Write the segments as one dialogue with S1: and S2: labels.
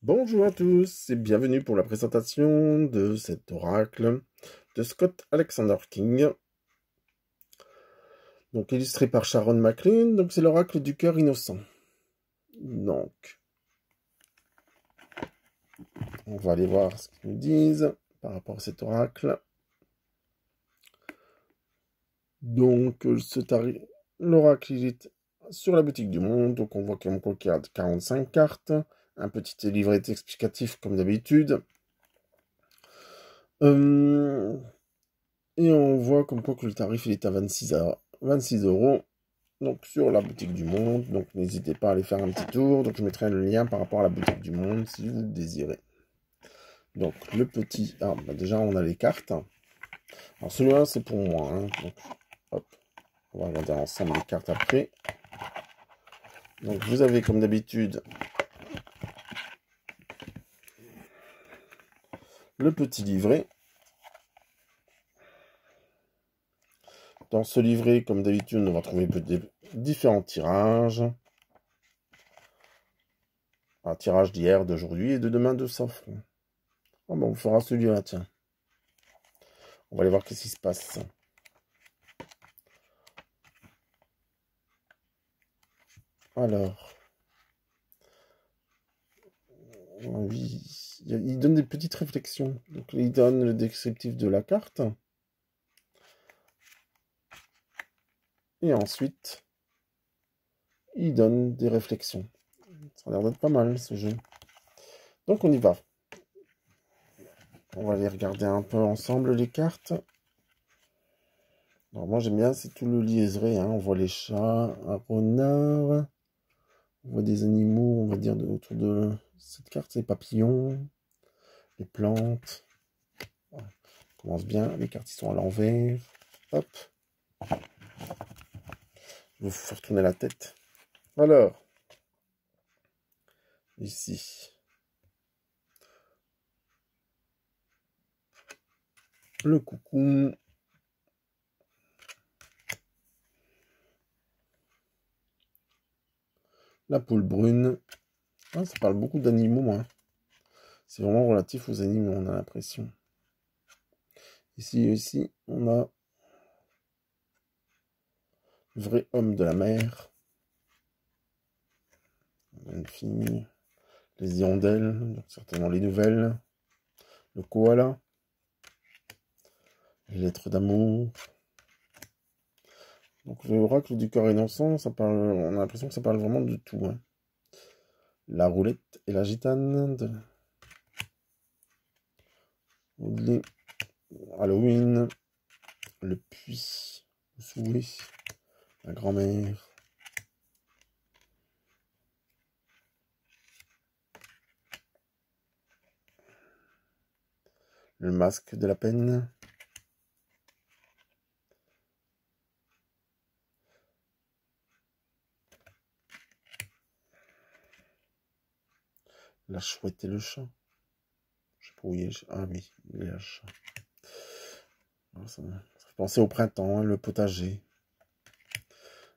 S1: Bonjour à tous et bienvenue pour la présentation de cet oracle de Scott Alexander King. Donc illustré par Sharon McLean, donc c'est l'oracle du cœur innocent. Donc, on va aller voir ce qu'ils nous disent par rapport à cet oracle. Donc, l'oracle il est sur la boutique du monde, donc on voit qu'il y a 45 cartes, un petit livret explicatif comme d'habitude. Et on voit comme quoi que le tarif il est à 26 €. Donc sur la boutique du monde, donc n'hésitez pas à aller faire un petit tour. Donc je mettrai le lien par rapport à la boutique du monde si vous le désirez. Donc le petit, déjà on a les cartes. Alors celui-là c'est pour moi, hein. Donc hop, on va regarder ensemble les cartes après. Donc vous avez comme d'habitude le petit livret. Dans ce livret, comme d'habitude, on va trouver différents tirages. Un tirage d'hier, d'aujourd'hui et de demain de Safran. Oh, bon, on fera celui-là, tiens. On va aller voir qu'est-ce qui se passe. Alors. Oui, il donne des petites réflexions. Donc il donne le descriptif de la carte. Et ensuite, il donne des réflexions. Ça a l'air d'être pas mal ce jeu. Donc on y va. On va aller regarder un peu ensemble les cartes. Alors moi j'aime bien, c'est tout le liseré. Hein. On voit les chats, un renard. On voit des animaux, on va dire, autour de cette carte. C'est les papillons, les plantes. Voilà. On commence bien. Les cartes ils sont à l'envers. Hop. Je vais vous faire tourner la tête. Alors, ici, le coucou, la poule brune. Ah, ça parle beaucoup d'animaux, hein. C'est vraiment relatif aux animaux, on a l'impression. Ici, on a le vrai homme de la mer. Une fille. Les hirondelles, donc certainement les nouvelles. Le koala. Les lettres d'amour. Donc l'oracle du cœur innocent, ça parle, on a l'impression que ça parle vraiment de tout. Hein. La roulette et la gitane. Halloween. Le puits. Le souhait. La grand-mère. Le masque de la peine. La chouette et le chat. Je sais pas où il est. Ah oui, il est le chat. Ça fait penser au printemps, hein, le potager.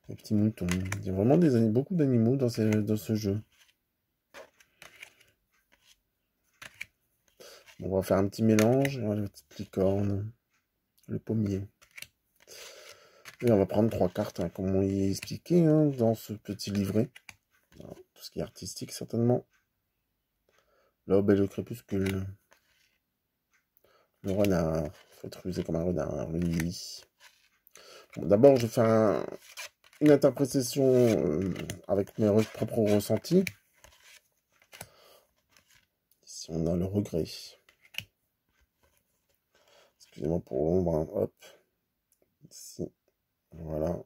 S1: Les petits moutons. Il y a vraiment beaucoup d'animaux dans ce jeu. Bon, on va faire un petit mélange. La petite licorne. Le pommier. Et on va prendre 3 cartes, hein, comme on y est expliqué hein, dans ce petit livret. Alors, tout ce qui est artistique, certainement. L'aube et le crépuscule. Le renard. Il faut être rusé comme un renard. Le nid. Bon, d'abord, je vais faire une interprétation avec mes propres ressentis. Ici, on a le regret. Excusez-moi pour l'ombre. Hein. Hop. Ici. Voilà.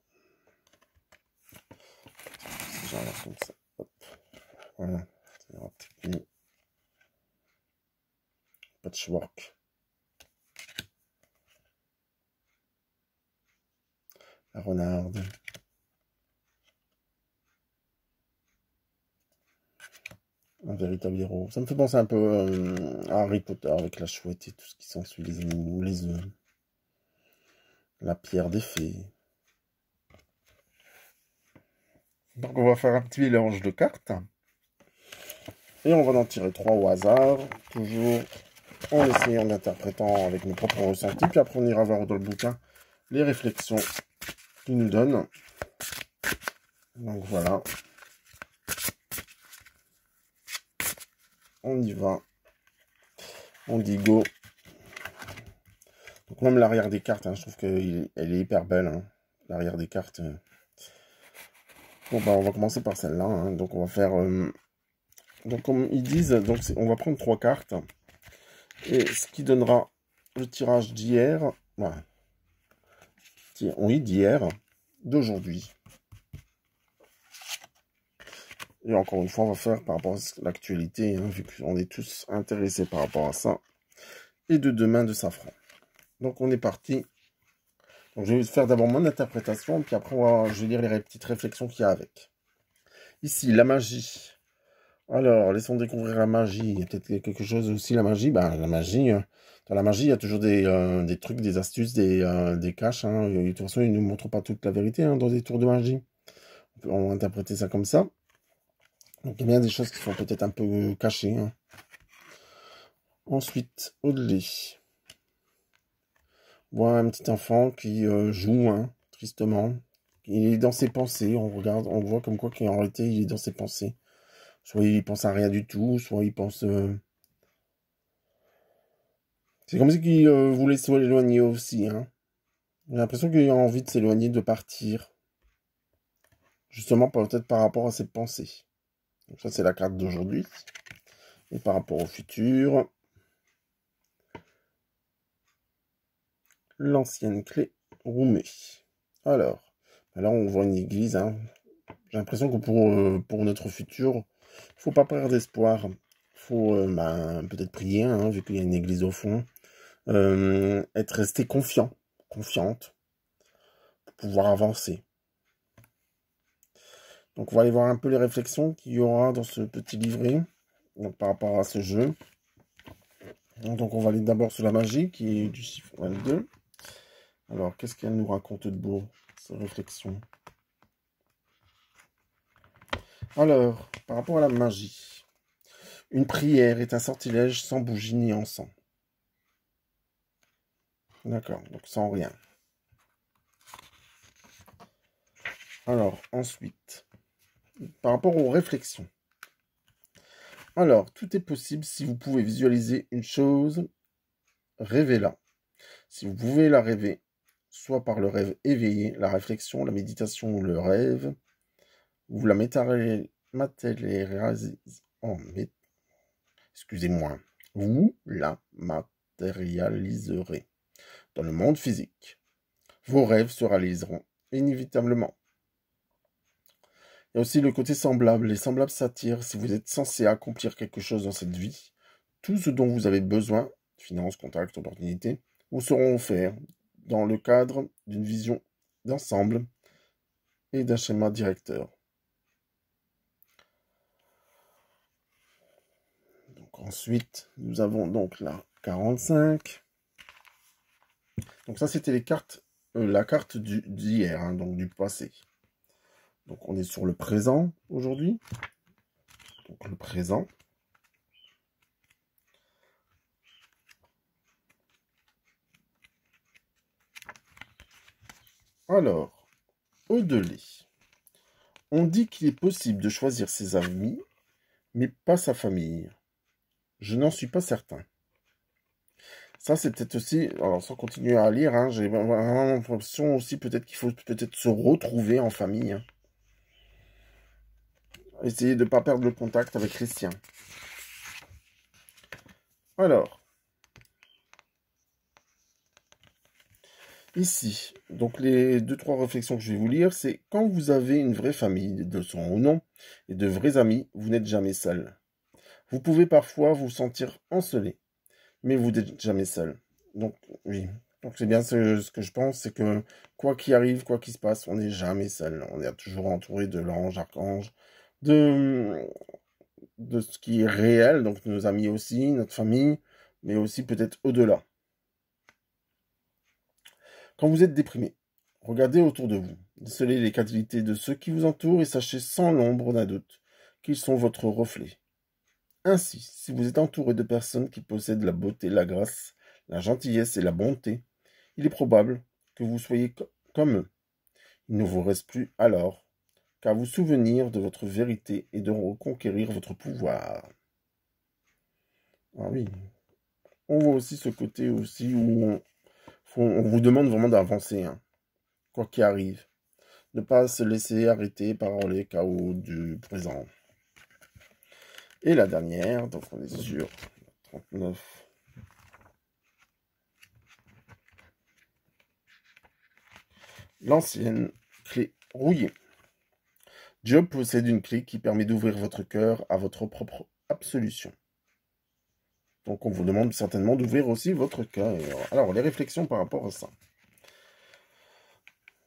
S1: Genre comme ça. Hop. Voilà. C'est la technique. Patchwork. La renarde. Un véritable héros. Ça me fait penser un peu à Harry Potter avec la chouette et tout ce qui s'ensuit, les animaux, les œufs. La pierre des fées. Donc on va faire un petit mélange de cartes. Et on va en tirer 3 au hasard, toujours en essayant d'interprétant avec nos propres ressentis. Puis après, on ira voir dans le bouquin les réflexions qu'il nous donne. Donc voilà. On y va. On dit go. Donc même l'arrière des cartes, hein, je trouve qu'elle est hyper belle. Hein. L'arrière des cartes. Bon, bah, on va commencer par celle-là. Hein. Donc on va faire... Donc comme ils disent, donc on va prendre 3 cartes. Et ce qui donnera le tirage d'hier. Voilà. Oui, d'hier. D'aujourd'hui. Et encore une fois, on va faire par rapport à l'actualité, hein, vu qu'on est tous intéressés par rapport à ça. Et de demain de Safran. Donc on est parti. Donc je vais faire d'abord mon interprétation, puis après je vais lire les petites réflexions qu'il y a avec. Ici, la magie. Alors, laissons découvrir la magie. Il y a peut-être quelque chose aussi, la magie. Ben, la magie, dans la magie, il y a toujours des trucs, des astuces, des caches. Hein. De toute façon, ils ne nous montrent pas toute la vérité hein, dans des tours de magie. On va interpréter ça comme ça. Donc, il y a bien des choses qui sont peut-être un peu cachées. Hein. Ensuite, au-delà. On voit un petit enfant qui joue, hein, tristement. Il est dans ses pensées. On regarde, on voit comme quoi qu'en réalité, il est dans ses pensées. Soit il pense à rien du tout, soit il pense... C'est comme si qu'il voulait s'éloigner aussi. Hein. J'ai l'impression qu'il a envie de s'éloigner, de partir. Justement, peut-être par rapport à ses pensées. Donc ça, c'est la carte d'aujourd'hui. Et par rapport au futur... L'ancienne clé roumée. Alors, là, on voit une église. Hein. J'ai l'impression que pour notre futur, il ne faut pas perdre espoir. Il faut peut-être prier, hein, vu qu'il y a une église au fond. Être resté confiante, pour pouvoir avancer. Donc on va aller voir un peu les réflexions qu'il y aura dans ce petit livret, donc par rapport à ce jeu. Donc on va aller d'abord sur la magie, qui est du chiffre 22. Alors, qu'est-ce qu'elle nous raconte de beau, ces réflexions? Alors, par rapport à la magie, une prière est un sortilège sans bougie ni encens. D'accord, donc sans rien. Alors, ensuite, par rapport aux réflexions. Alors, tout est possible si vous pouvez visualiser une chose, rêvez-la. Si vous pouvez la rêver, soit par le rêve éveillé, la réflexion, la méditation ou le rêve, vous la excusez-moi, vous la matérialiserez dans le monde physique. Vos rêves se réaliseront inévitablement. Il y a aussi le côté semblable. Les semblables s'attirent si vous êtes censé accomplir quelque chose dans cette vie. Tout ce dont vous avez besoin, finances, contacts, opportunités, vous seront offerts dans le cadre d'une vision d'ensemble et d'un schéma directeur. Donc ensuite, nous avons donc la 45. Donc ça, c'était les cartes, la carte d'hier, hein, donc du passé. Donc on est sur le présent aujourd'hui. Donc le présent. Alors, au-delà. On dit qu'il est possible de choisir ses amis, mais pas sa famille. Je n'en suis pas certain. Ça, c'est peut-être aussi... Alors, sans continuer à lire, hein, j'ai vraiment l'impression aussi peut-être qu'il faut peut-être se retrouver en famille. Hein. Essayer de ne pas perdre le contact avec les siens. Alors, ici, donc les 2-3 réflexions que je vais vous lire, c'est quand vous avez une vraie famille, de son nom, et de vrais amis, vous n'êtes jamais seul. Vous pouvez parfois vous sentir encelé, mais vous n'êtes jamais seul. Donc, oui. Donc, c'est bien ce que je pense, c'est que quoi qu'il arrive, quoi qu'il se passe, on n'est jamais seul. On est toujours entouré de l'ange, archange, de ce qui est réel, donc nos amis aussi, notre famille, mais aussi peut-être au-delà. Quand vous êtes déprimé, regardez autour de vous, décelez les qualités de ceux qui vous entourent et sachez sans l'ombre d'un doute qu'ils sont votre reflet. Ainsi, si vous êtes entouré de personnes qui possèdent la beauté, la grâce, la gentillesse et la bonté, il est probable que vous soyez comme eux. Il ne vous reste plus alors qu'à vous souvenir de votre vérité et de reconquérir votre pouvoir. Ah oui, on voit aussi ce côté aussi où on vous demande vraiment d'avancer, hein, quoi qu'il arrive. Ne pas se laisser arrêter par les chaos du présent. Et la dernière, donc on est sur 39. L'ancienne clé rouillée. Job possède une clé qui permet d'ouvrir votre cœur à votre propre absolution. Donc on vous demande certainement d'ouvrir aussi votre cœur. Alors, les réflexions par rapport à ça.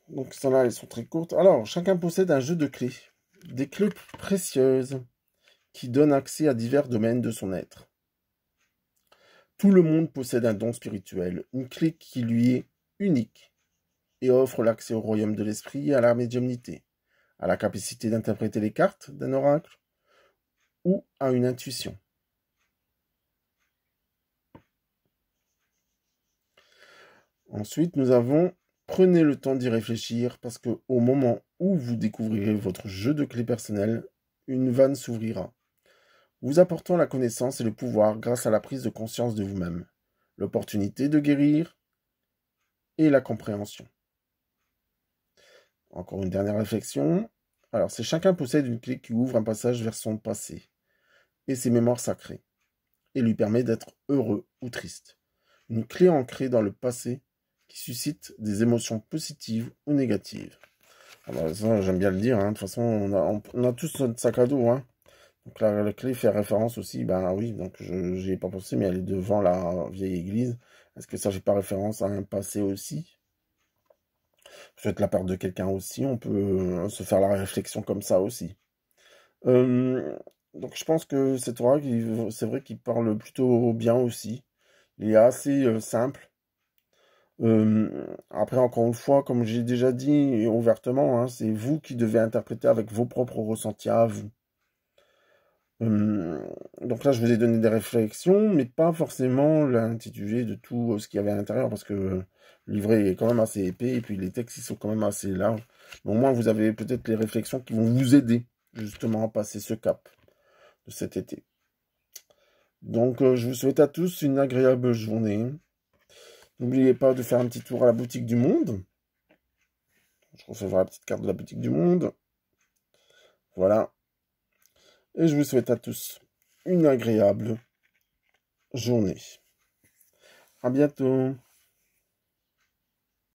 S1: Donc celles-là, elles sont très courtes. Alors, chacun possède un jeu de clés. Des clés précieuses qui donnent accès à divers domaines de son être. Tout le monde possède un don spirituel, une clé qui lui est unique et offre l'accès au royaume de l'esprit et à la médiumnité, à la capacité d'interpréter les cartes d'un oracle ou à une intuition. Ensuite, nous avons prenez le temps d'y réfléchir parce que au moment où vous découvrirez votre jeu de clés personnel, une vanne s'ouvrira, vous apportant la connaissance et le pouvoir grâce à la prise de conscience de vous-même, l'opportunité de guérir et la compréhension. Encore une dernière réflexion. Alors, c'est chacun possède une clé qui ouvre un passage vers son passé et ses mémoires sacrées et lui permet d'être heureux ou triste. Une clé ancrée dans le passé qui suscite des émotions positives ou négatives. Alors ça, j'aime bien le dire, hein. De toute façon, on a tous notre sac à dos, hein. Donc la clé fait référence aussi, ben oui, donc j'y ai pas pensé, mais elle est devant la vieille église. Est-ce que ça fait pas référence à un passé aussi? Peut-être la perte de quelqu'un aussi, on peut se faire la réflexion comme ça aussi. Euh, donc je pense que cette oracle, c'est vrai qu'il parle plutôt bien aussi. Il est assez simple. Après, encore une fois, comme j'ai déjà dit ouvertement, hein, c'est vous qui devez interpréter avec vos propres ressentis à vous. Donc là, je vous ai donné des réflexions, mais pas forcément l'intitulé de tout ce qu'il y avait à l'intérieur, parce que le livret est quand même assez épais, et puis les textes, ils sont quand même assez larges. Mais au moins, vous avez peut-être les réflexions qui vont vous aider, justement, à passer ce cap de cet été. Donc, je vous souhaite à tous une agréable journée. N'oubliez pas de faire un petit tour à la boutique du Monde. Je recevrai la petite carte de la boutique du Monde. Voilà. Et je vous souhaite à tous une agréable journée. À bientôt.